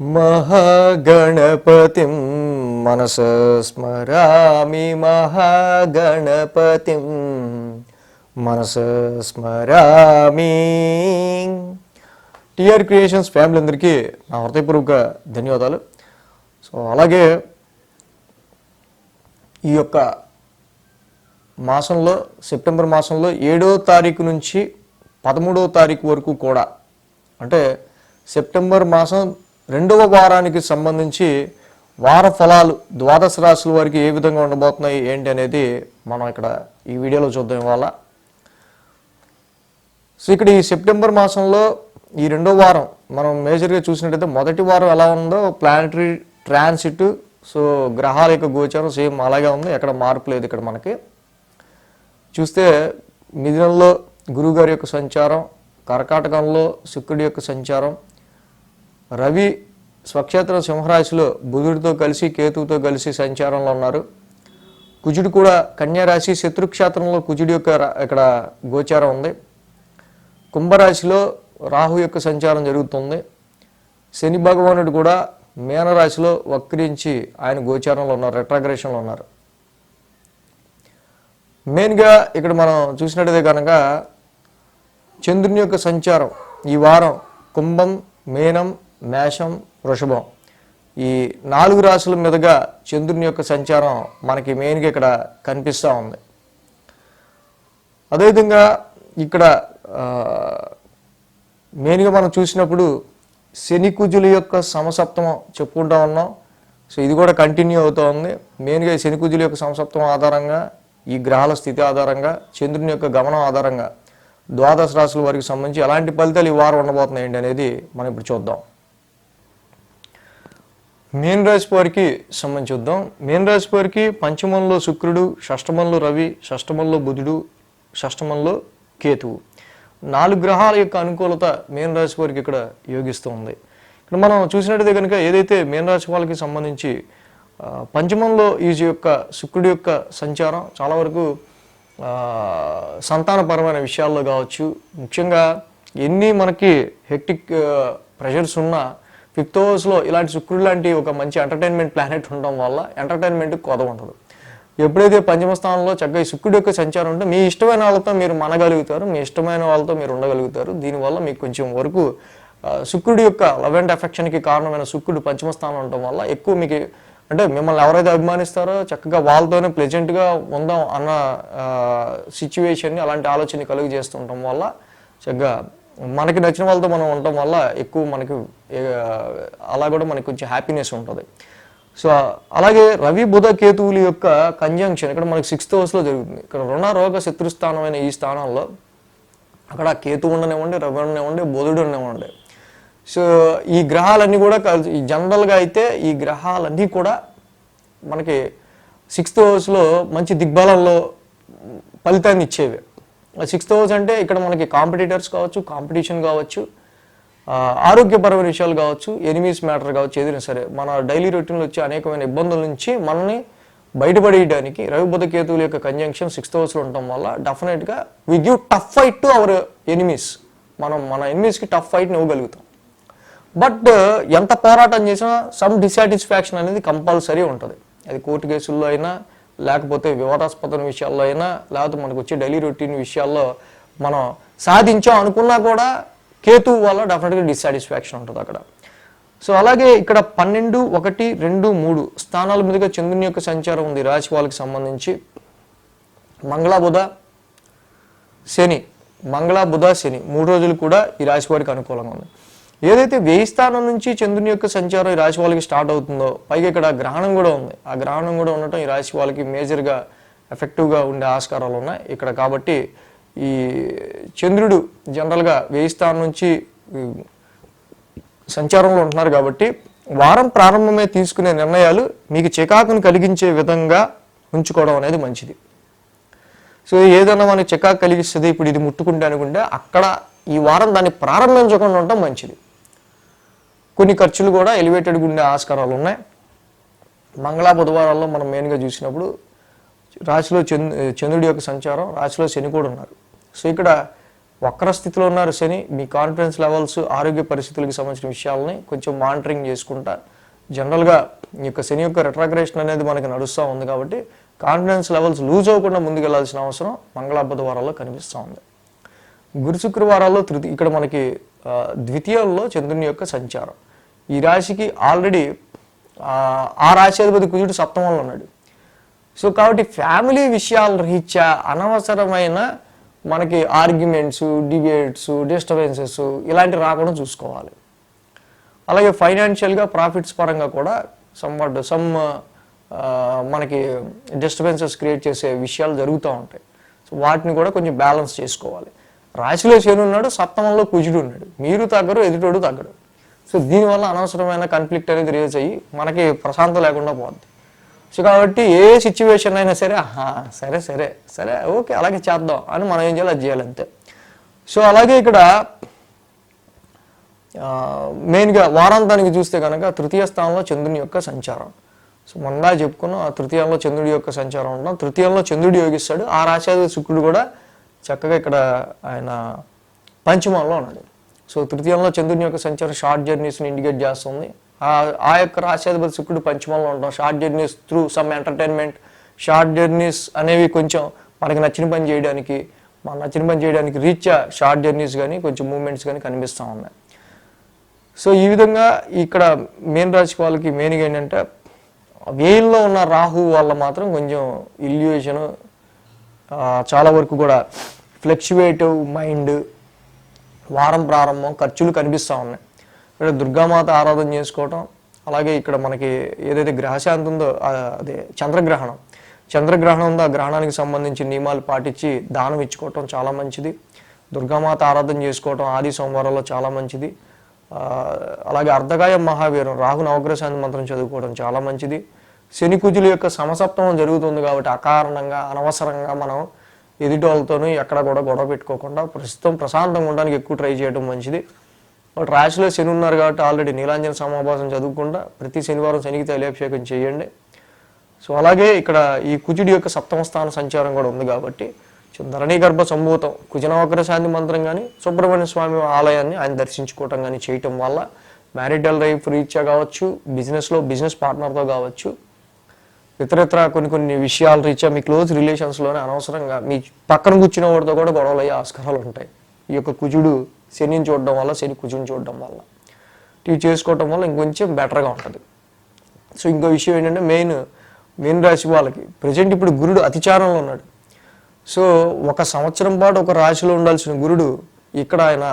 महागणपतिं मनसा स्मरामि महागणपतिं మనసా స్మరామి. TR creations family అందరికీ నా హృదయపూర్వక ధన్యవాదాలు. సో అలాగే ఈ యొక్క మాసంలో సెప్టెంబర్ మాసంలో 7వ తారీఖు నుంచి 13వ తారీఖు వరకు కూడా, అంటే సెప్టెంబర్ మాసం 2వ వారానికి సంబంధించి వార ఫలాలు ద్వాదశ రాశుల వారికి ఏ విధంగా ఉండబోతున్నాయి ఏంటి అనేది మనం ఇక్కడ ఈ వీడియోలో చూద్దాం ఇవాళ. సో ఇక్కడ ఈ సెప్టెంబర్ మాసంలో ఈ 2వ వారం మనం మేజర్గా చూసినట్టయితే మొదటి వారం ఎలా ఉందో ప్లానటరీ ట్రాన్సిట్, సో గ్రహాల యొక్క గోచారం సేమ్ అలాగే ఉంది, ఎక్కడ మార్పు లేదు. ఇక్కడ మనకి చూస్తే మిథునంలో గురువుగారి యొక్క సంచారం, కర్కాటకంలో శుక్రుడి యొక్క సంచారం, రవి స్వక్షేత్రం సింహరాశిలో బుధుడితో కలిసి కేతువుతో కలిసి సంచారంలో ఉన్నారు. కుజుడు కూడా కన్యారాశి శత్రుక్షేత్రంలో కుజుడి యొక్క ఇక్కడ గోచారం ఉంది. కుంభరాశిలో రాహు యొక్క సంచారం జరుగుతుంది. శని భగవానుడు కూడా మీనరాశిలో వక్రించి ఆయన గోచారంలో ఉన్నారు, రెట్రాగ్రేషన్లో ఉన్నారు. మెయిన్గా ఇక్కడ మనం చూసినట్టయితే కనుక చంద్రుని యొక్క సంచారం ఈ వారం కుంభం, మీనం, మేషం, వృషభం ఈ 4 రాశుల మీదుగా చంద్రుని యొక్క సంచారం మనకి మెయిన్గా ఇక్కడ కనిపిస్తూ ఉంది. అదేవిధంగా ఇక్కడ మెయిన్గా మనం చూసినప్పుడు శని కుజుల యొక్క సమసప్తమం చెప్పుకుంటూ ఉన్నాం. సో ఇది కూడా కంటిన్యూ అవుతూ ఉంది. మెయిన్గా శని కుజుల యొక్క సమసప్తమం ఆధారంగా, ఈ గ్రహాల స్థితి ఆధారంగా, చంద్రుని యొక్క గమనం ఆధారంగా ద్వాదశ రాశుల వారికి సంబంధించి ఎలాంటి ఫలితాలు ఈ వారం ఉండబోతున్నాయి ఏంటి అనేది మనం ఇప్పుడు చూద్దాం. మీన రాశి వారికి సంబంధించి చూద్దాం. మీన రాశి వారికి పంచమంలో శుక్రుడు, షష్టమంలో రవి, షష్టమంలో బుధుడు, షష్టమంలో కేతువు 4 గ్రహాల యొక్క అనుకూలత మీన రాశి వారికి ఇక్కడ యోగిస్తూ ఉంది. ఇక్కడ మనం చూసినట్టయితే కనుక ఏదైతే మీన రాశి వాళ్ళకి సంబంధించి పంచమంలో ఈ యొక్క శుక్రుడి యొక్క సంచారం చాలా వరకు సంతానపరమైన విషయాల్లో కావచ్చు, ముఖ్యంగా ఎన్ని మనకి హెక్టిక్ ప్రెషర్స్ ఉన్నా 5th హౌస్లో ఇలాంటి శుక్రుడు లాంటి ఒక మంచి ఎంటర్టైన్మెంట్ ప్లానెట్ ఉండడం వల్ల ఎంటర్టైన్మెంట్కి కొదవ ఉంటుంది. ఎప్పుడైతే పంచమ స్థానంలో చక్కగా శుక్రుడి యొక్క సంచారం ఉంటే మీ ఇష్టమైన వాళ్ళతో మీరు మనగలుగుతారు, మీ ఇష్టమైన వాళ్ళతో మీరు ఉండగలుగుతారు. దీనివల్ల మీకు కొంచెం వరకు శుక్రుడి యొక్క లవ్ అండ్ అఫెక్షన్కి కారణమైన శుక్రుడు పంచమ స్థానం ఉండటం వల్ల ఎక్కువ మీకు అంటే మిమ్మల్ని ఎవరైతే అభిమానిస్తారో చక్కగా వాళ్ళతోనే ప్లెజెంట్గా ఉందాం అన్న సిచ్యువేషన్ని, అలాంటి ఆలోచన కలుగు చేస్తుండటం వల్ల చక్కగా మనకి నచ్చిన వాళ్ళతో మనం ఉండటం వల్ల ఎక్కువ మనకి అలా కూడా మనకి కొంచెం హ్యాపీనెస్ ఉంటుంది. సో అలాగే రవి బుధ కేతువుల యొక్క కంజంక్షన్ ఇక్కడ మనకి 6th హౌస్లో జరుగుతుంది. ఇక్కడ రుణ రోగ శత్రుస్థానమైన ఈ స్థానంలో అక్కడ కేతు ఉండనివ్వండి, రవి ఉండనివ్వండి, బుధుడు ఉండనివ్వండి. సో ఈ గ్రహాలన్నీ కూడా జనరల్గా అయితే ఈ గ్రహాలన్నీ కూడా మనకి 6th హౌస్లో మంచి దిగ్బలంలో ఫలితాన్ని ఇచ్చేవి. 6th హౌస్ అంటే ఇక్కడ మనకి కాంపిటీటర్స్ కావచ్చు, కాంపిటీషన్ కావచ్చు, ఆరోగ్యపరమైన విషయాలు కావచ్చు, ఎనిమీస్ మ్యాటర్ కావచ్చు, ఏదైనా సరే మన డైలీ రొటీన్లో వచ్చే అనేకమైన ఇబ్బందుల నుంచి మనల్ని బయటపడేయడానికి రవి బుధ కేతువుల యొక్క కంజంక్షన్ 6th హౌస్లో ఉండటం వల్ల డెఫినెట్గా we give tough fight to our enemies. మనం మన ఎనిమీస్కి టఫ్ ఫైట్ని ఇవ్వగలుగుతాం. బట్ ఎంత పోరాటం చేసినా సమ్ డిసాటిస్ఫాక్షన్ అనేది కంపల్సరీ ఉంటుంది. అది కోర్టు కేసుల్లో అయినా, లేకపోతే వివాదాస్పద విషయాల్లో అయినా, లేకపోతే మనకు వచ్చే డైలీ రొటీన్ విషయాల్లో మనం సాధించాం అనుకున్నా కూడా కేతు వల్ల డెఫినెట్గా డిస్సాటిస్ఫాక్షన్ ఉంటుంది అక్కడ. సో అలాగే ఇక్కడ 12, 1, 2, 3 స్థానాల మీదుగా చంద్రుని యొక్క సంచారం ఉంది రాశి వాళ్ళకి సంబంధించి. మంగళ బుధ శని 3 రోజులు కూడా ఈ రాశి వారికి అనుకూలంగా ఉంది. ఏదైతే 1000 స్థానం నుంచి చంద్రుని యొక్క సంచారం ఈ రాశి వాళ్ళకి స్టార్ట్ అవుతుందో, పైగా ఇక్కడ గ్రహణం కూడా ఉంది. ఆ గ్రహణం కూడా ఉండటం ఈ రాశి వాళ్ళకి మేజర్గా ఎఫెక్టివ్గా ఉండే ఆస్కారాలు ఉన్నాయి ఇక్కడ. కాబట్టి ఈ చంద్రుడు జనరల్గా 1000 స్థానం నుంచి సంచారంలో ఉంటున్నారు కాబట్టి వారం ప్రారంభమే తీసుకునే నిర్ణయాలు మీకు చికాకును కలిగించే విధంగా ఉంచుకోవడం అనేది మంచిది. సో ఏదైనా మనకి చికాకు కలిగిస్తుంది, ఇప్పుడు ఇది ముట్టుకుంటే అనుకుంటే అక్కడ ఈ వారం దాన్ని ప్రారంభించకుండా ఉండటం మంచిది. కొన్ని ఖర్చులు కూడా ఎలివేటెడ్గా ఉండే ఆస్కారాలు ఉన్నాయి. మంగళ బుధవారాల్లో మనం మెయిన్గా చూసినప్పుడు రాశిలో చంద్రుడి యొక్క సంచారం, రాశిలో శని కూడా ఉన్నారు. సో ఇక్కడ వక్ర స్థితిలో ఉన్నారు శని. మీ కాన్ఫిడెన్స్ లెవెల్స్, ఆరోగ్య పరిస్థితులకు సంబంధించిన విషయాలని కొంచెం మానిటరింగ్ చేసుకుంటా. జనరల్గా ఈ యొక్క శని యొక్క రెట్రాగ్రేషన్ అనేది మనకి నడుస్తూ ఉంది కాబట్టి కాన్ఫిడెన్స్ లెవెల్స్ లూజ్ అవ్వకుండా ముందుకెళ్లాల్సిన అవసరం మంగళబుధవారాల్లో కనిపిస్తూ ఉంది. గురు శుక్రవారాల్లో ఇక్కడ మనకి ద్వితీయంలో చంద్రుని యొక్క సంచారం. ఈ రాశికి ఆల్రెడీ ఆ రాశ్యాధిపతి కుజుడు సప్తమంలో ఉన్నాడు. సో కాబట్టి ఫ్యామిలీ విషయాల రీత్యా అనవసరమైన మనకి ఆర్గ్యుమెంట్స్, డిబేట్స్, డిస్టర్బెన్సెస్ ఇలాంటివి రాకుండా చూసుకోవాలి. అలాగే ఫైనాన్షియల్గా ప్రాఫిట్స్ పరంగా కూడా సమ్ మనకి డిస్టర్బెన్సెస్ క్రియేట్ చేసే విషయాలు జరుగుతూ ఉంటాయి. సో వాటిని కూడా కొంచెం బ్యాలెన్స్ చేసుకోవాలి. రాశిలో శని ఉన్నాడు, సప్తమంలో కుజుడు ఉన్నాడు. మీరు తగ్గరు, ఎదుటోడు తగ్గడు. సో దీనివల్ల అనవసరమైన కాన్ఫ్లిక్ట్ అనేది రేజ్ అయ్యి మనకి ప్రశాంతం లేకుండా పోద్ది. సో కాబట్టి ఏ సిచ్యువేషన్ అయినా సరే సరే సరే సరే ఓకే అలాగే చేద్దాం అని మనం ఏం చేయాలి అది చేయాలి అంతే. సో అలాగే ఇక్కడ మెయిన్గా వారాంతానికి చూస్తే కనుక తృతీయ స్థానంలో చంద్రుని యొక్క సంచారం. సో మొన్న చెప్పుకున్నాం, ఆ తృతీయంలో చంద్రుడి యొక్క సంచారం ఉంటాం. తృతీయంలో చంద్రుడు యోగిస్తాడు. ఆ రాశ్యాధిపతి శుక్రుడు కూడా చక్కగా ఇక్కడ ఆయన పంచమంలో ఉన్నాడు. సో తృతీయంలో చంద్రుని యొక్క సంచారం షార్ట్ జర్నీస్ని ఇండికేట్ చేస్తుంది. ఆ యొక్క రాశ్యాధిపతి శుక్రుడు పంచమంలో ఉంటాం. Short journeys through some entertainment, short journeys అనేవి కొంచెం మనకి నచ్చిన పని చేయడానికి, మన నచ్చిన పని చేయడానికి రీత్యా షార్ట్ జర్నీస్ కానీ కొంచెం మూమెంట్స్ కానీ కనిపిస్తూ ఉన్నాయి. సో ఈ విధంగా ఇక్కడ మీన రాశి వాళ్ళకి మెయిన్గా ఏంటంటే వేయిల్లో ఉన్న రాహు వల్ల మాత్రం కొంచెం ఇల్యూషన్, చాలా వరకు కూడా ఫ్లెక్చువేటివ్ మైండ్, వారం ప్రారంభం ఖర్చులు కనిపిస్తూ ఉన్నాయి. ఇక్కడ దుర్గామాత ఆరాధన చేసుకోవటం, అలాగే ఇక్కడ మనకి ఏదైతే గ్రహశాంతి ఉందో అదే చంద్రగ్రహణం ఉందో ఆ గ్రహణానికి సంబంధించిన నియమాలు పాటించి దానం ఇచ్చుకోవటం చాలా మంచిది. దుర్గామాత ఆరాధన చేసుకోవటం ఆది సోమవారాల్లో చాలా మంచిది. అలాగే అర్ధకాయ మహావీరం రాహు నవగ్రశాంతి మంత్రం చదువుకోవడం చాలా మంచిది. శని కుజుల యొక్క సమసప్తమం జరుగుతుంది కాబట్టి అకారణంగా అనవసరంగా మనం ఎదుటి వాళ్ళతోనూ ఎక్కడ కూడా గొడవ పెట్టుకోకుండా ప్రస్తుతం ప్రశాంతంగా ఉండడానికి ఎక్కువ ట్రై చేయడం మంచిది. బట్ రాశిలో శని ఉన్నారు కాబట్టి ఆల్రెడీ నీలాంజన సమాభాసం చదువుకుంటా ప్రతి శనివారం శనికి తైలాభిషేకం చేయండి. సో అలాగే ఇక్కడ ఈ కుజుడి యొక్క సప్తమ స్థాన సంచారం కూడా ఉంది కాబట్టి ధరణీ గర్భ సంభూతం కుజనవగ్ర శాంతి మంత్రం కానీ సుబ్రహ్మణ్య స్వామి ఆలయాన్ని ఆయన దర్శించుకోవటం కానీ చేయటం వల్ల మ్యారిటల్ లైఫ్ రీత్యా కావచ్చు, బిజినెస్ పార్ట్నర్తో కావచ్చు, ఇతరత్ర కొన్ని విషయాల రీత్యా మీ క్లోజ్ రిలేషన్స్లోనే అనవసరంగా మీ పక్కన కూర్చున్న వాడితో కూడా గొడవలు అయ్యే ఆస్కారాలు ఉంటాయి. ఈ యొక్క కుజుడు శనిని చూడడం వల్ల, శని కుజుని చూడడం వల్ల ఇవి చేసుకోవటం వల్ల ఇంకొంచెం బెటర్గా ఉంటుంది. సో ఇంకో విషయం ఏంటంటే మీన రాశి వాళ్ళకి ప్రజెంట్ ఇప్పుడు గురుడు అతిచారంలో ఉన్నాడు. సో 1 సంవత్సరం పాటు ఒక రాశిలో ఉండాల్సిన గురుడు ఇక్కడ ఆయన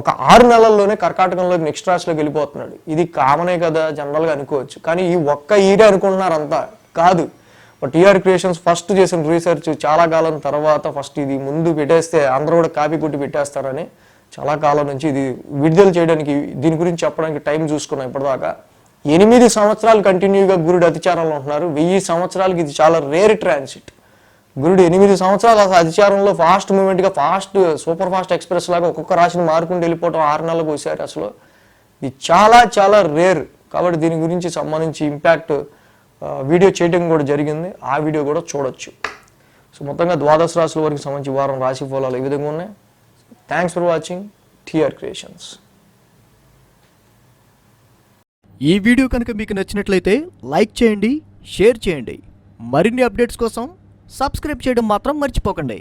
ఒక 6 నెలల్లోనే కర్కాటకంలోకి నెక్స్ట్ రాశిలోకి వెళ్ళిపోతున్నాడు. ఇది కామనే కదా జనరల్గా అనుకోవచ్చు, కానీ ఈ ఒక్క ఈరే అనుకుంటున్నారు అంతా కాదు. బట్ టీఆర్ క్రియేషన్స్ ఫస్ట్ చేసిన రీసెర్చ్ చాలా కాలం తర్వాత ఫస్ట్ ఇది ముందు పెట్టేస్తే అందరూ కూడా కాపీ కొట్టి పెట్టేస్తారని చాలా కాలం నుంచి ఇది విడుదల చేయడానికి, దీని గురించి చెప్పడానికి టైం చూసుకున్నాం. ఇప్పటిదాకా 8 సంవత్సరాలు కంటిన్యూగా గురుడు అతిచారంలో ఉంటున్నారు. 1000 సంవత్సరాలకి ఇది చాలా రేర్ ట్రాన్సిట్. గురుడు 8 సంవత్సరాలు అధిచారంలో ఫాస్ట్ మూమెంట్గా సూపర్ ఫాస్ట్ ఎక్స్ప్రెస్ లాగా ఒక్కొక్క రాశిని మారుకుంటూ వెళ్ళిపోవటం 6 నెలలకు వచ్చారు. అసలు ఇది చాలా చాలా రేర్ కాబట్టి దీని గురించి సంబంధించి ఇంపాక్ట్ వీడియో చేయడం కూడా జరిగింది. ఆ వీడియో కూడా చూడొచ్చు. సో మొత్తంగా ద్వాదశ రాశుల వరకు సంబంధించి వారం రాశి ఫలాలు ఈ విధంగా ఉన్నాయి. Thanks for watching TR creations. ఈ వీడియో కనుక మీకు నచ్చినట్లయితే లైక్ చేయండి, షేర్ చేయండి. మరిన్ని అప్డేట్స్ కోసం సబ్స్క్రైబ్ చేయడం మాత్రం మర్చిపోకండి.